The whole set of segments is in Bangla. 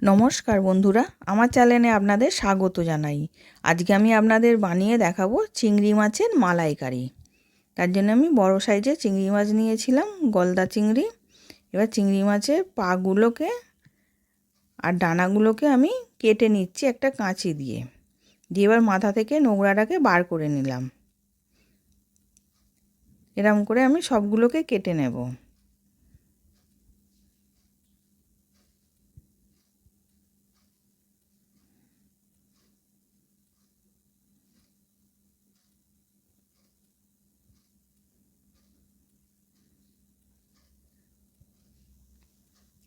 নমস্কার বন্ধুরা, আমার চ্যানেলে আপনাদের স্বাগত জানাই। আজকে আমি আপনাদের বানিয়ে দেখাবো চিংড়ি মাছের মালাইকারি। তার জন্য আমি বড় সাইজের চিংড়ি মাছ নিয়েছিলাম, গলদা চিংড়ি। এবার চিংড়ি মাছের পাগুলোকে আর ডানাগুলোকে আমি কেটে নিচ্ছি একটা কাঁচি দিয়ে। এবার মাথা থেকে নোংরাটাকে বার করে নিলাম। এরকম করে আমি সবগুলোকে কেটে নেব।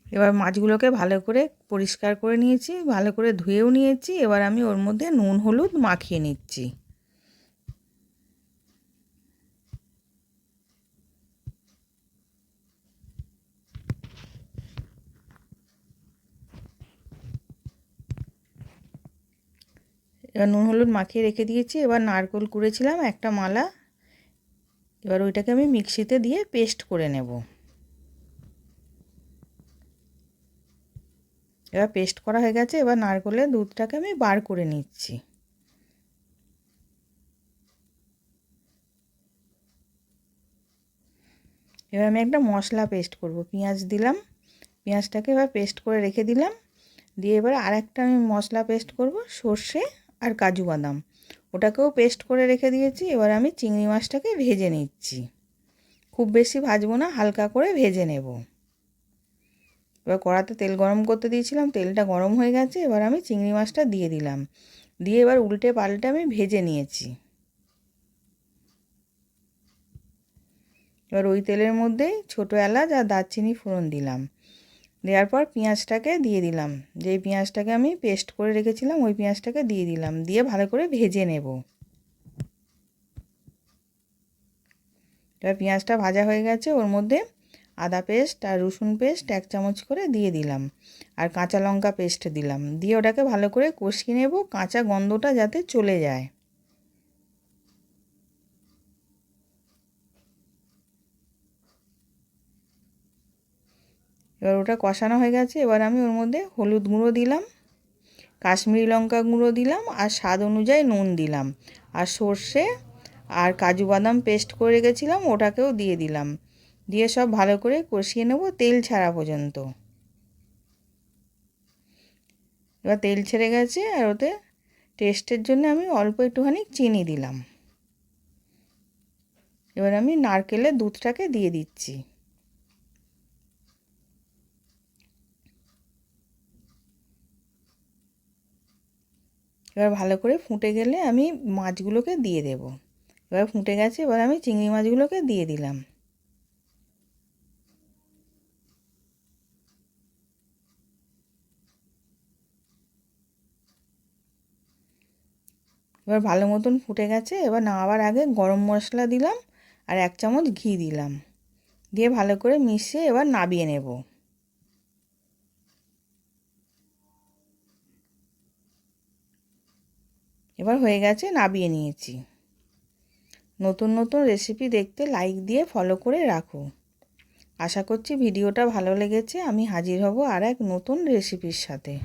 এবার মাছগুলোকে ভালো করে পরিষ্কার করে নিয়েছি, ভালো করে ধুয়েও নিয়েছি। এবার আমি ওর মধ্যে নুন হলুদ মাখিয়ে নিচ্ছি। এবার নুন হলুদ মাখিয়ে রেখে দিয়েছি। এবার নারকেল কুড়েছিলাম একটা মালা, এবার ওইটাকে আমি মিক্সিতে দিয়ে পেস্ট করে নেব। এবার পেস্ট করা হয়ে গেছে। এবার নারকেলের দুধটাকে আমি বার করে নিচ্ছি। এবার আমি একটা মশলা পেস্ট করব। পেঁয়াজ দিলাম, পেঁয়াজটাকে এবার পেস্ট করে রেখে দিলাম। দিয়ে এবার আরেকটা আমি মশলা পেস্ট করব, সর্ষে আর কাজু বাদাম, ওটাকেও পেস্ট করে রেখে দিয়েছি। এবার আমি চিংড়ি মাছটাকে ভেজে নিচ্ছি। খুব বেশি ভাজবো না, হালকা করে ভেজে নেব। এবার কড়াতে তেল গরম করতে দিয়েছিলাম, তেলটা গরম হয়ে গেছে। এবার আমি চিংড়ি মাছটা দিয়ে দিলাম, দিয়ে এবার উল্টে পাল্টে আমি ভেজে নিয়েছি। এবার ওই তেলের মধ্যেই ছোটো এলাচ আর দারচিনি ফোড়ন দিলাম। দেওয়ার পর পেঁয়াজটাকে দিয়ে দিলাম, যেই পেঁয়াজটাকে আমি পেস্ট করে রেখেছিলাম ওই পেঁয়াজটাকে দিয়ে দিলাম, দিয়ে ভালো করে ভেজে নেব। এবার পেঁয়াজটা ভাজা হয়ে গেছে, ওর মধ্যে আদা পেস্ট আর রসুন পেস্ট 1 চামচ করে দিয়ে দিলাম, আর কাঁচা লঙ্কা পেস্ট দিলাম। দিয়ে ওটাকে ভালো করে কষিয়ে নেব, কাঁচা গন্ধটা যাতে চলে যায়। এবার ওটা কষানো হয়ে গেছে। এবার আমি ওর মধ্যে হলুদ গুঁড়ো দিলাম, কাশ্মীরি লঙ্কা গুঁড়ো দিলাম, আর স্বাদ অনুযায়ী নুন দিলাম, আর সর্ষে আর কাজু বাদাম পেস্ট করে রেখেছিলাম ওটাকেও দিয়ে দিলাম। দিয়ে সব ভালো করে কষিয়ে নেব তেল ছাড়া পর্যন্ত। এবার তেল ছেড়ে গেছে, আর ওতে টেস্টের জন্য আমি অল্প একটুখানি চিনি দিলাম। এবার আমি নারকেলের দুধটাকে দিয়ে দিচ্ছি। এবার ভালো করে ফুটে গেলে আমি মাছগুলোকে দিয়ে দেব। এবার ফুটে গেছে, এবার আমি চিংড়ি মাছগুলোকে দিয়ে দিলাম। এবার ভালো মতন ফুটে গেছে। এবার নামাবার আগে গরম মশলা দিলাম আর 1 চামচ ঘি দিলাম, দিয়ে ভালো করে মিশিয়ে এবার নামিয়ে নেব। এবার হয়ে গেছে, নামিয়ে নিয়েছি। নতুন নতুন রেসিপি দেখতে লাইক দিয়ে ফলো করে রাখো। আশা করছি ভিডিওটা ভালো লেগেছে। আমি হাজির হব আর এক নতুন রেসিপির সাথে।